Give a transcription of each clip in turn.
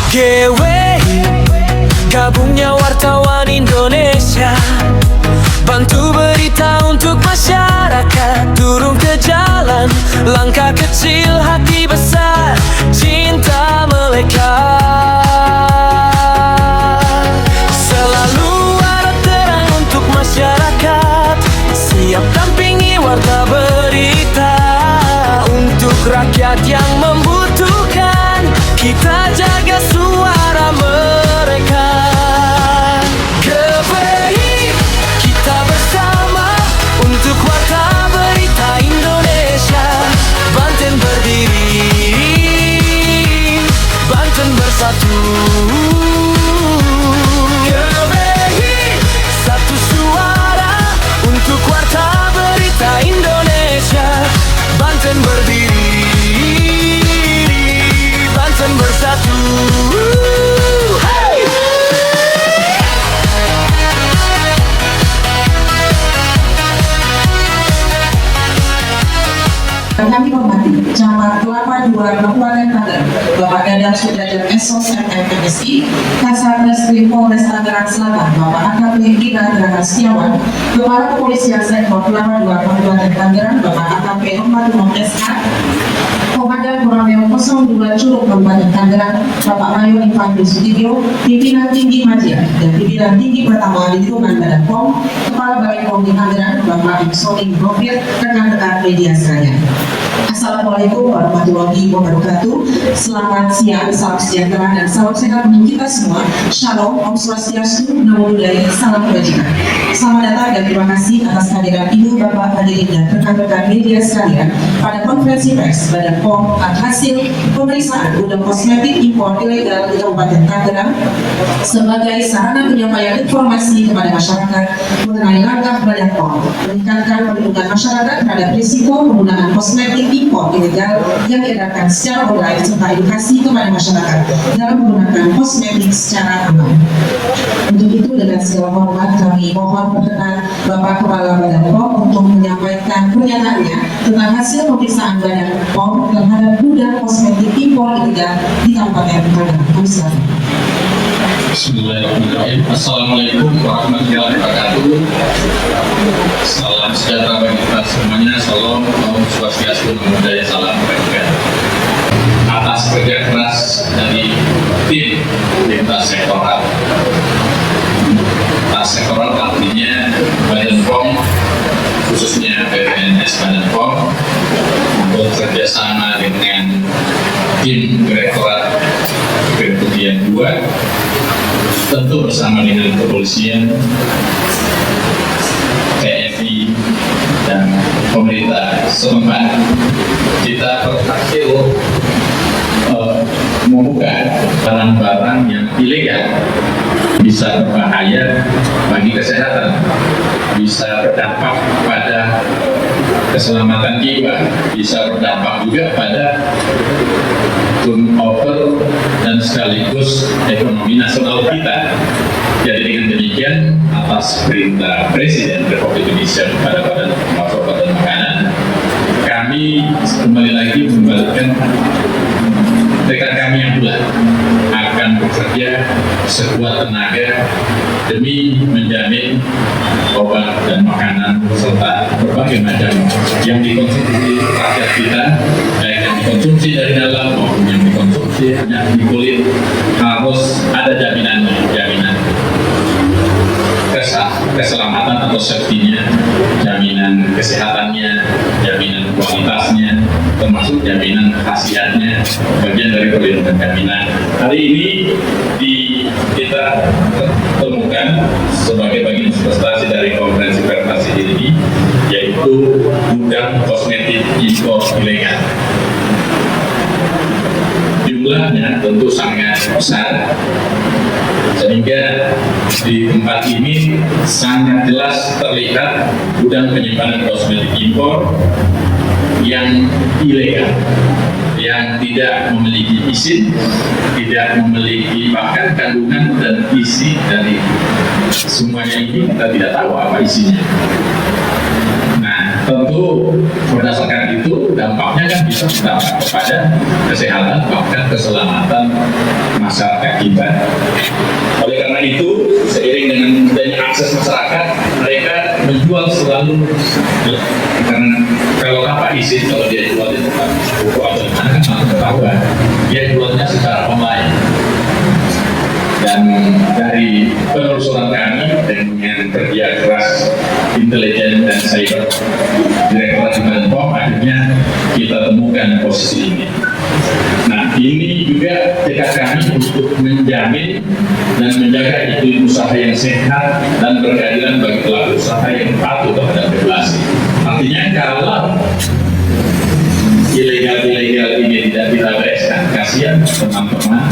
GWI, gabungnya wartawan Indonesia, bantu berita untuk masyarakat, turun ke jalan, langkah kecil hati besar, cinta melekat. Selalu ada terang untuk masyarakat, siap dampingi warta berita, untuk rakyat yang membutuhkan, kita jaga suara mereka. GWI, kita bersama untuk warta berita Indonesia. Banten berdiri, Banten bersatu. GWI, satu suara untuk warta berita Indonesia. Banten berdiri, Banten bersatu. Hey! Kami hormati Camat Kelapa II Kabupaten Tangerang, Bapak Dadang Sudrajat SOS MMSI, Kasat Reskrim Polres Tangerang Selatan, Bapak AKP Ina Gerahan Setiawan, Kepala Kepolisian Sektor Kelapa II Kabupaten Tangerang, Bapak AKP Romadumong SH, Komandan Koramil 02 Curug Kabupaten Tangerang, Bapak Mayor Infantri Sutibyo, Pimpinan Tinggi Madia dan Pimpinan Tinggi Pertama di Lingkungan Badan POM, Kepala Balai POM di Tangerang, Bapak Imsoni Gofir, rekan-rekan media sekalian. Assalamualaikum warahmatullahi wabarakatuh. Selamat siang, salam sejahtera dan salam sehat untuk kita semua. Shalom, Om Swastiastu, Namo Buddhaya, salam kebajikan. Selamat datang dan terima kasih atas kehadiran Ibu, Bapak, hadirin dan rekan-rekan media sekalian pada konferensi pers Badan POM hasil pemeriksaan gudang kosmetik impor ilegal di Kabupaten Tangerang sebagai sarana penyampaian informasi kepada masyarakat mengenai langkah Badan POM meningkatkan perlindungan masyarakat terhadap risiko penggunaan kosmetik impor ilegal yang diedarkan secara online serta edukasi kepada masyarakat dalam menggunakan kosmetik secara aman. Untuk itu dengan segala hormat kami mohon perkenan Bapak Kepala Badan POM untuk menyampaikan pernyataannya tentang hasil pemeriksaan Badan POM terhadap gudang kosmetik impor ilegal di Kabupaten Tangerang. Kami silakan. Bismillahirrahmanirrahim. Assalamualaikum warahmatullahi wabarakatuh. Salam sejahtera bagi kita semuanya. Salam, Om Swastiastu, Namo Buddhaya, salam kebajikan. Atas kerja keras dari tim lintas sektoral. Lintas sektoral artinya Badan POM, khususnya BPNS Badan POM, bekerjasama dengan tim Direktorat Kepolisian 2, tentu bersama dengan kepolisian, TNI, dan pemerintah setempat, kita berhasil membuka barang-barang yang ilegal, bisa berbahaya bagi kesehatan, bisa berdampak pada keselamatan jiwa, bisa berdampak juga pada turnover dan sekaligus ekonomi nasional kita. Jadi dengan demikian, atas perintah Presiden Republik Indonesia kepada Badan Pengawas Obat dan Makanan, kami kembali lagi mengembalikan tekad kami yang bulat akan bekerja sekuat tenaga demi menjamin obat dan makanan serta berbagai macam yang dikonsumsi rakyat kita, baik yang dikonsumsi dari dalam maupun yang dikonsumsi hanya di kulit, harus ada jaminan keselamatan atau safety-nya, jaminan kesehatannya, jaminan kualitasnya, termasuk jaminan khasiatnya, bagian dari perlindungan jaminan. Hari ini kita temukan sebagai bagian prestasi dari konferensi pers ini, yaitu gudang kosmetik impor ilegal. Jumlahnya tentu sangat besar, sehingga di tempat ini sangat jelas terlihat gudang penyimpanan kosmetik impor yang ilegal, yang tidak memiliki izin, tidak memiliki bahkan kandungan dan isi dari semuanya ini kita tidak tahu apa isinya. Nah, Tentu berdasarkan itu dampaknya kan bisa berdampak kepada kesehatan bahkan keselamatan masyarakat kita. Oleh karena itu, seiring dengan mudahnya akses masyarakat, mereka menjual selalu, karena kalau tanpa izin, kalau dia jual di tempat buku atau di mana kan ketahuan, dia jualnya secara online. Dan dari penelusuran kami dengan kerja keras intelijen dan cyber Direktorat Badan POM, akhirnya kita temukan posisi ini. Nah, ini juga tekad kami untuk menjamin dan menjaga iklim usaha yang sehat dan berkeadilan bagi pelaku usaha yang patuh terhadap regulasi. Artinya kalau ilegal ini tidak kita bereskan, kasihan teman-teman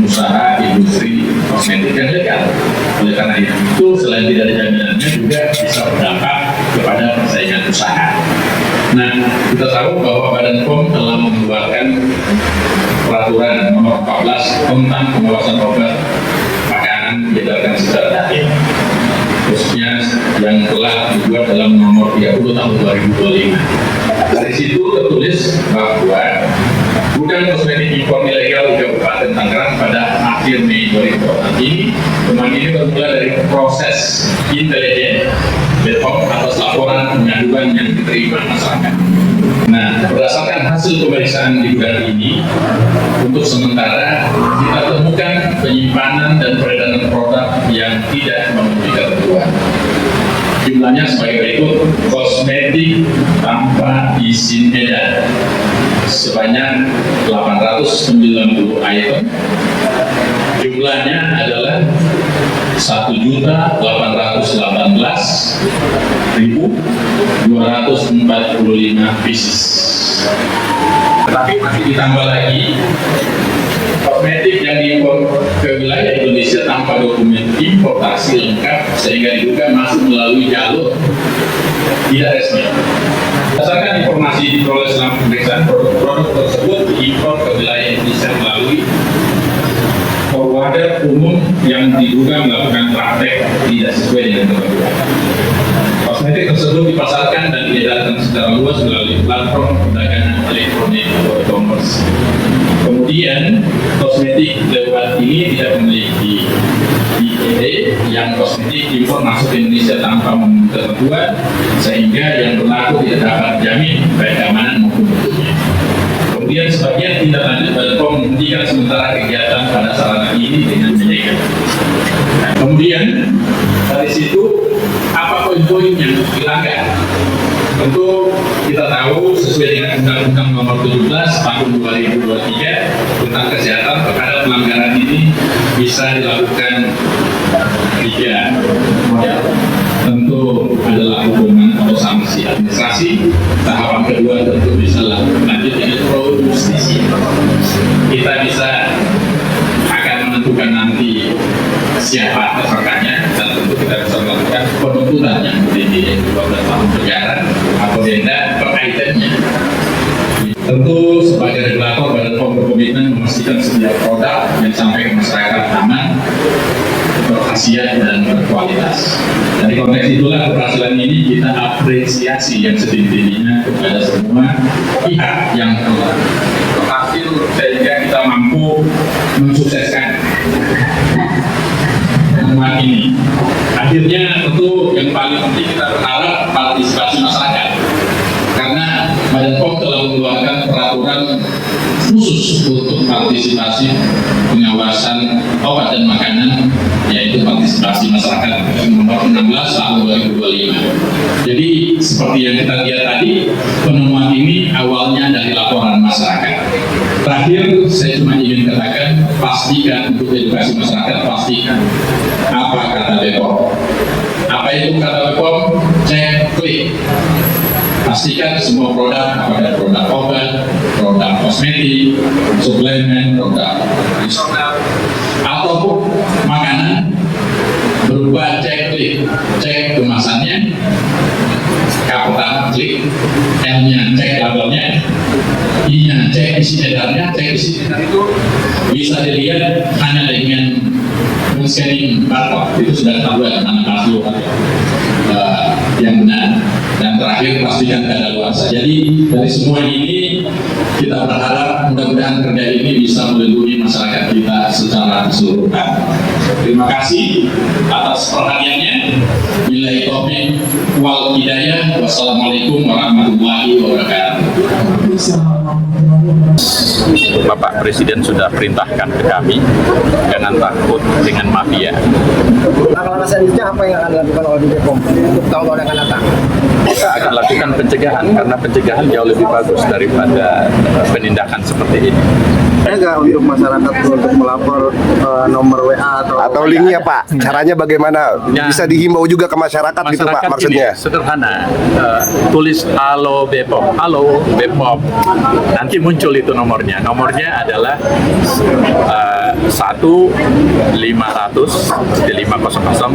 usaha industri kosmetik yang legal. Oleh karena itu, selain tidak ada jaminannya juga bisa berdampak kepada persaingan usaha. Nah, kita tahu bahwa Badan POM telah mengeluarkan peraturan nomor 14 tentang pengawasan obat makanan diedarkan secara daring, khususnya yang telah dibuat dalam nomor 30 tahun 2025. Dari situ tertulis bahwa gudang kosmetik impor ilegal di Kabupaten Tangerang pada akhir Mei 2024 ini, teman ini bermula dari proses intelijen BPOM atas laporan pengaduan yang diterima masyarakat. Nah, berdasarkan hasil pemeriksaan di gudang ini, untuk sementara kita temukan penyimpanan dan peredaran produk yang tidak memenuhi ketentuan. Jumlahnya sebagai berikut: kosmetik tanpa izin edar sebanyak 890 item, jumlahnya adalah 1.818.245 pieces. Tetapi masih ditambah lagi kosmetik yang diimpor ke wilayah Indonesia tanpa dokumen importasi lengkap sehingga diduga masuk melalui jalur tidak resmi. Berdasarkan informasi diperoleh selama pemeriksaan, produk-produk tersebut diimpor ke wilayah Indonesia melalui forwarder umum yang diduga melakukan praktek tidak sesuai dengan ketentuan. Kosmetik tersebut dipasarkan dan diedarkan secara luas melalui platform perdagangan elektronik atau e-commerce. Kemudian, kosmetik lewat ini tidak memiliki IED yang kosmetik impor masuk ke Indonesia tanpa memenuhi ketentuan, sehingga yang berlaku tidak dapat dijamin baik keamanan maupun mutunya. Kemudian sebagian tindak lanjut Badan POM menghentikan sementara kegiatan pada sarana ini dengan menyegel. Nah, kemudian dari situ apa poin-poin yang dilanggar? Tentu kita tahu sesuai dengan Undang-Undang Nomor 17 Tahun 2023 tentang kesehatan, terhadap pelanggaran ini bisa dilakukan 3 model. Tentu adalah hukuman atau sanksi administrasi. Tahapan kedua tentu bisa lanjut dengan pro justisia. Kita bisa akan menentukan nanti siapa tersangkanya, dan tentu kita bisa melakukan penuntutan yang di 12 tahun penjara atau denda per itemnya. Tentu sebagai regulator, Badan POM berkomitmen memastikan setiap produk yang sampai ke masyarakat aman, berkhasiat dan berkualitas. Dari konteks itulah keberhasilan ini kita apresiasi yang setinggi-tingginya kepada semua pihak yang telah berhasil sehingga kita mampu mensukseskan temuan ini. Akhirnya tentu yang paling penting kita berharap partisipasi masyarakat, karena Badan POM telah mengeluarkan peraturan khusus untuk partisipasi pengawasan obat dan makanan, yaitu partisipasi masyarakat nomor 16 tahun 2025. Jadi seperti yang kita lihat tadi, penemuan ini awalnya dari laporan masyarakat. Terakhir, saya cuma ingin katakan, pastikan untuk edukasi masyarakat, pastikan apa kata BPOM. Apa itu kata BPOM? Cek, klik. Pastikan semua produk, apakah produk obat, produk kosmetik, suplemen, produk tradisional, ataupun makanan, berupa cek klik, cek kemasannya, K pertama klik, L-nya cek labelnya, I-nya cek isi edarnya. Cek isi edar itu bisa dilihat hanya dengan men-scanning barcode, itu sudah ketahuan mana palsu atau yang benar. Dan terakhir pastikan kadaluarsa. Jadi dari semua ini kita berharap mudah-mudahan kerja ini bisa melindungi masyarakat kita secara keseluruhan. Terima kasih atas perhatiannya. Billahi taufiq wal hidayah. Wassalamualaikum warahmatullahi wabarakatuh. Bapak Presiden sudah perintahkan ke kami jangan takut dengan mafia. Langkah selanjutnya apa yang akan dilakukan oleh BPOM untuk tahun-tahun yang akan datang? Kita akan lakukan pencegahan karena pencegahan jauh lebih bagus daripada penindakan seperti ini. Ada nggak untuk masyarakat untuk melapor nomor WA atau linknya Pak? Caranya bagaimana? Ya. Bisa dihimbau juga ke masyarakat gitu Pak Masyarakat maksudnya? ini sederhana, tulis halo BPOM, halo BPOM, nanti muncul itu nomornya. Nomornya adalah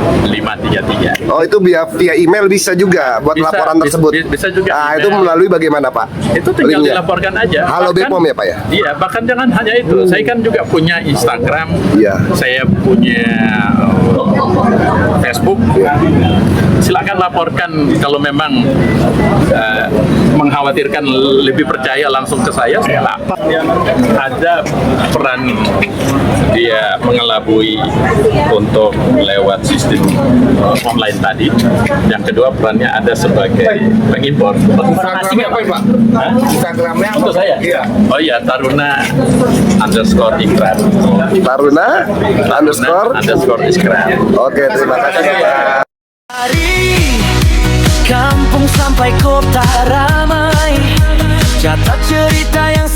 1-500-500-533. Oh itu via email bisa juga buat Bisa, laporan tersebut? bisa juga Nah email. itu melalui bagaimana Pak? Itu tinggal Linknya? dilaporkan aja. Halo Bahkan- BPOM ya Pak ya? Iya, bahkan jangan hanya itu. Saya kan juga punya Instagram, Iya. saya punya Facebook. Silakan laporkan kalau memang mengkhawatirkan, lebih percaya langsung ke saya lapor. Ada peran dia mengelabui untuk lewat sistem online tadi. Yang kedua perannya ada sebagai pengimpor. Instagramnya apa Pak? Hah? Instagramnya apa? Untuk saya? Iya. Oh iya, Taruna_Ikrar. Taruna_Ikrar. Oke terima kasih Pak. Dari kampung sampai kota ramai, catat cerita yang